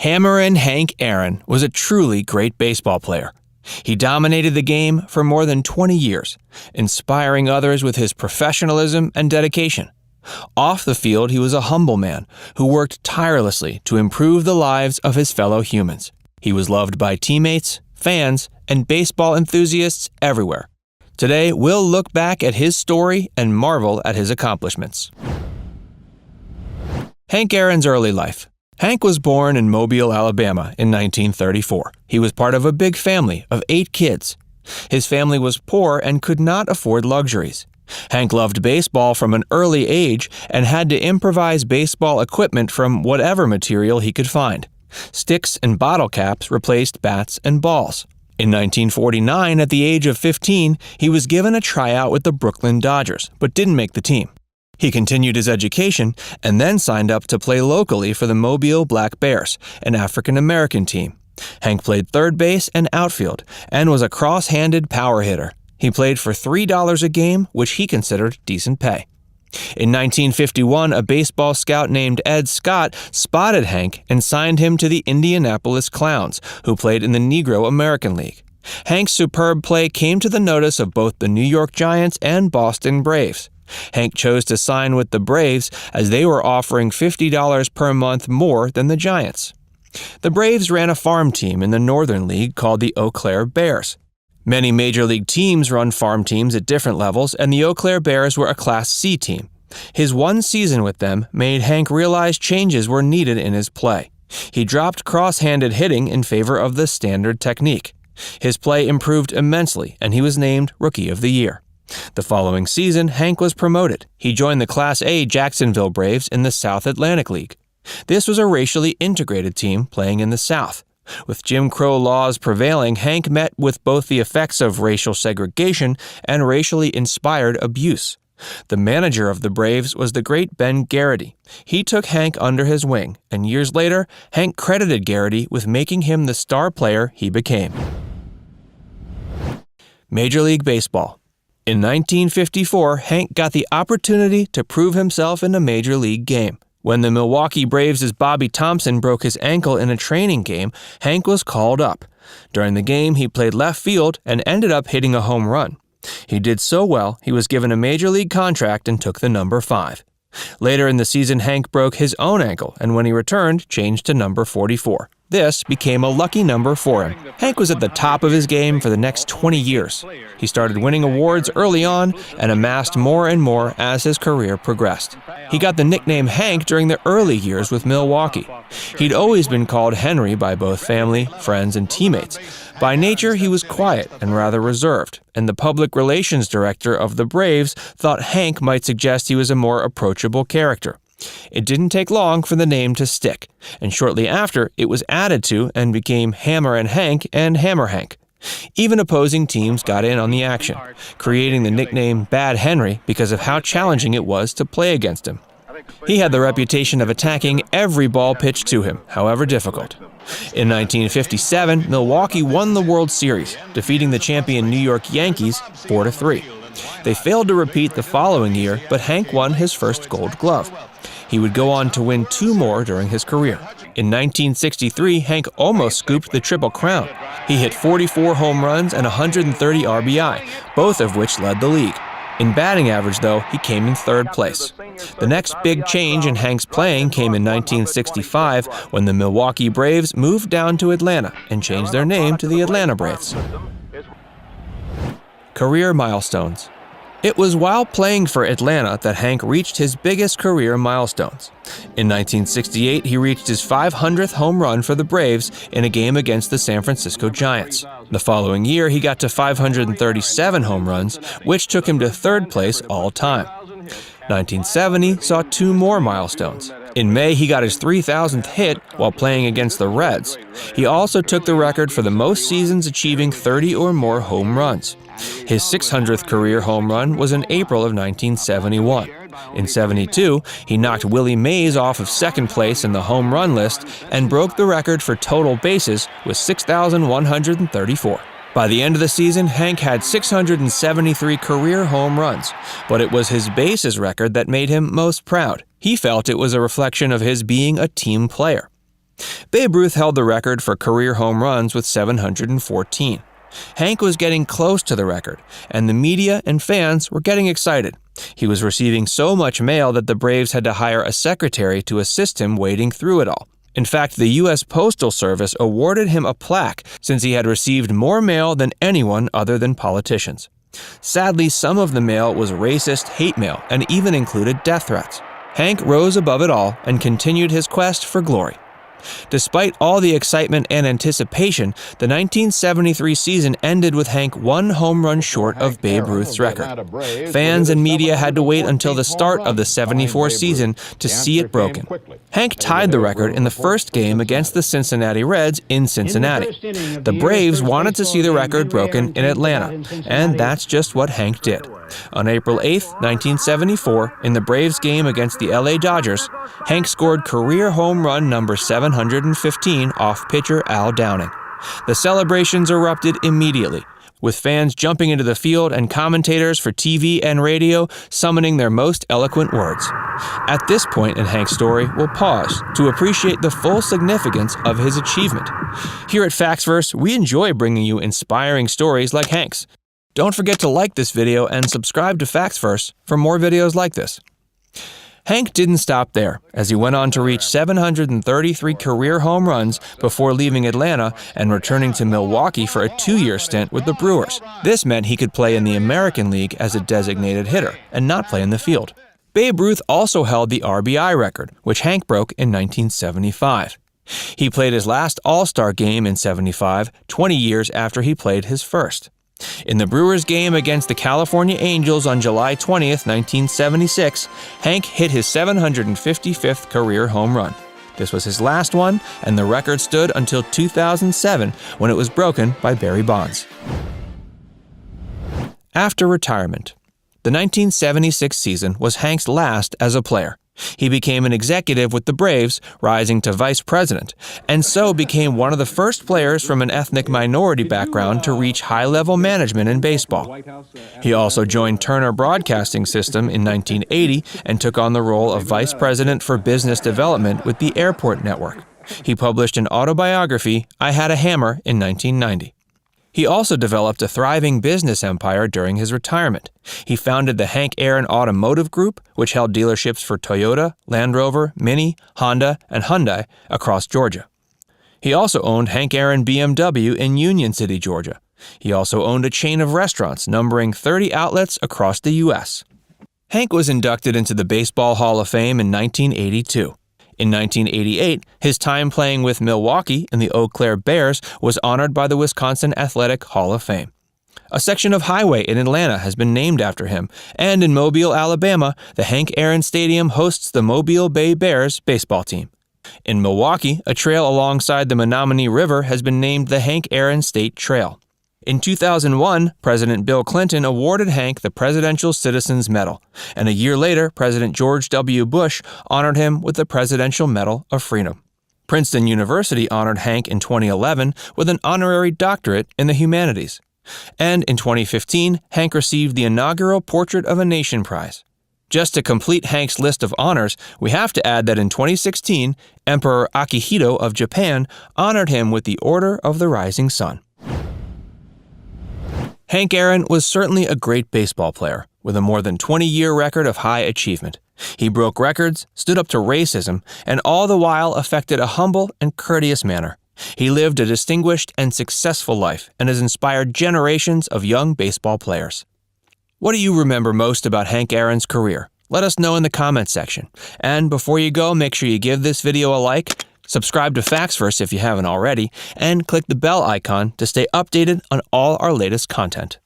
Hammerin' Hank Aaron was a truly great baseball player. He dominated the game for more than 20 years, inspiring others with his professionalism and dedication. Off the field, he was a humble man who worked tirelessly to improve the lives of his fellow humans. He was loved by teammates, fans, and baseball enthusiasts everywhere. Today, we'll look back at his story and marvel at his accomplishments. Hank Aaron's early life. Hank was born in Mobile, Alabama in 1934. He was part of a big family of 8 kids. His family was poor and could not afford luxuries. Hank loved baseball from an early age and had to improvise baseball equipment from whatever material he could find. Sticks and bottle caps replaced bats and balls. In 1949, at the age of 15, he was given a tryout with the Brooklyn Dodgers, but didn't make the team. He continued his education and then signed up to play locally for the Mobile Black Bears, an African-American team. Hank played third base and outfield and was a cross-handed power hitter. He played for $3 a game, which he considered decent pay. In 1951, a baseball scout named Ed Scott spotted Hank and signed him to the Indianapolis Clowns, who played in the Negro American League. Hank's superb play came to the notice of both the New York Giants and Boston Braves. Hank chose to sign with the Braves as they were offering $50 per month more than the Giants. The Braves ran a farm team in the Northern League called the Eau Claire Bears. Many major league teams run farm teams at different levels, and the Eau Claire Bears were a Class C team. His one season with them made Hank realize changes were needed in his play. He dropped cross-handed hitting in favor of the standard technique. His play improved immensely, and he was named Rookie of the Year. The following season, Hank was promoted. He joined the Class A Jacksonville Braves in the South Atlantic League. This was a racially integrated team playing in the South. With Jim Crow laws prevailing, Hank met with both the effects of racial segregation and racially inspired abuse. The manager of the Braves was the great Ben Garrity. He took Hank under his wing, and years later, Hank credited Garrity with making him the star player he became. Major League Baseball. In 1954, Hank got the opportunity to prove himself in a major league game. When the Milwaukee Braves' Bobby Thompson broke his ankle in a training game, Hank was called up. During the game, he played left field and ended up hitting a home run. He did so well, he was given a major league contract and took the number 5. Later in the season, Hank broke his own ankle, and when he returned, changed to number 44. This became a lucky number for him. Hank was at the top of his game for the next 20 years. He started winning awards early on and amassed more and more as his career progressed. He got the nickname Hank during the early years with Milwaukee. He'd always been called Henry by both family, friends, and teammates. By nature, he was quiet and rather reserved, and the public relations director of the Braves thought Hank might suggest he was a more approachable character. It didn't take long for the name to stick, and shortly after, it was added to and became Hammerin' Hank and Hammer Hank. Even opposing teams got in on the action, creating the nickname Bad Henry because of how challenging it was to play against him. He had the reputation of attacking every ball pitched to him, however difficult. In 1957, Milwaukee won the World Series, defeating the champion New York Yankees 4-3. They failed to repeat the following year, but Hank won his first Gold Glove. He would go on to win 2 more during his career. In 1963, Hank almost scooped the Triple Crown. He hit 44 home runs and 130 RBI, both of which led the league. In batting average, though, he came in 3rd place. The next big change in Hank's playing came in 1965 when the Milwaukee Braves moved down to Atlanta and changed their name to the Atlanta Braves. Career milestones. It was while playing for Atlanta that Hank reached his biggest career milestones. In 1968, he reached his 500th home run for the Braves in a game against the San Francisco Giants. The following year, he got to 537 home runs, which took him to 3rd place all time. 1970 saw 2 more milestones. In May, he got his 3,000th hit while playing against the Reds. He also took the record for the most seasons achieving 30 or more home runs. His 600th career home run was in April of 1971. In 72, he knocked Willie Mays off of 2nd place in the home run list and broke the record for total bases with 6,134. By the end of the season, Hank had 673 career home runs, but it was his bases record that made him most proud. He felt it was a reflection of his being a team player. Babe Ruth held the record for career home runs with 714. Hank was getting close to the record, and the media and fans were getting excited. He was receiving so much mail that the Braves had to hire a secretary to assist him wading through it all. In fact, the U.S. Postal Service awarded him a plaque since he had received more mail than anyone other than politicians. Sadly, some of the mail was racist hate mail and even included death threats. Hank rose above it all and continued his quest for glory. Despite all the excitement and anticipation, the 1973 season ended with Hank one home run short of Babe Ruth's record. Fans and media had to wait until the start of the 74 season to see it broken. Hank tied the record in the first game against the Cincinnati Reds in Cincinnati. The Braves wanted to see the record broken in Atlanta, and that's just what Hank did. On April 8, 1974, in the Braves game against the LA Dodgers, Hank scored career home run number 715 off pitcher Al Downing. The celebrations erupted immediately, with fans jumping into the field and commentators for TV and radio summoning their most eloquent words. At this point in Hank's story, we'll pause to appreciate the full significance of his achievement. Here at Factsverse, we enjoy bringing you inspiring stories like Hank's. Don't forget to like this video and subscribe to Factsverse for more videos like this. Hank didn't stop there, as he went on to reach 733 career home runs before leaving Atlanta and returning to Milwaukee for a 2-year stint with the Brewers. This meant he could play in the American League as a designated hitter and not play in the field. Babe Ruth also held the RBI record, which Hank broke in 1975. He played his last All-Star game in '75, 20 years after he played his first. In the Brewers game against the California Angels on July 20th, 1976, Hank hit his 755th career home run. This was his last one, and the record stood until 2007, when it was broken by Barry Bonds. After retirement, the 1976 season was Hank's last as a player. He became an executive with the Braves, rising to vice president, and so became one of the first players from an ethnic minority background to reach high-level management in baseball. He also joined Turner Broadcasting System in 1980 and took on the role of vice president for business development with the Airport Network. He published an autobiography, I Had a Hammer, in 1990. He also developed a thriving business empire during his retirement. He founded the Hank Aaron Automotive Group, which held dealerships for Toyota, Land Rover, Mini, Honda, and Hyundai across Georgia. He also owned Hank Aaron BMW in Union City, Georgia. He also owned a chain of restaurants numbering 30 outlets across the U.S. Hank was inducted into the Baseball Hall of Fame in 1982. In 1988, his time playing with Milwaukee and the Eau Claire Bears was honored by the Wisconsin Athletic Hall of Fame. A section of highway in Atlanta has been named after him, and in Mobile, Alabama, the Hank Aaron Stadium hosts the Mobile Bay Bears baseball team. In Milwaukee, a trail alongside the Menominee River has been named the Hank Aaron State Trail. In 2001, President Bill Clinton awarded Hank the Presidential Citizens Medal, and a year later, President George W. Bush honored him with the Presidential Medal of Freedom. Princeton University honored Hank in 2011 with an honorary doctorate in the humanities. And in 2015, Hank received the inaugural Portrait of a Nation Prize. Just to complete Hank's list of honors, we have to add that in 2016, Emperor Akihito of Japan honored him with the Order of the Rising Sun. Hank Aaron was certainly a great baseball player, with a more than 20-year record of high achievement. He broke records, stood up to racism, and all the while affected a humble and courteous manner. He lived a distinguished and successful life and has inspired generations of young baseball players. What do you remember most about Hank Aaron's career? Let us know in the comments section. And before you go, make sure you give this video a like, subscribe to Factsverse if you haven't already, and click the bell icon to stay updated on all our latest content.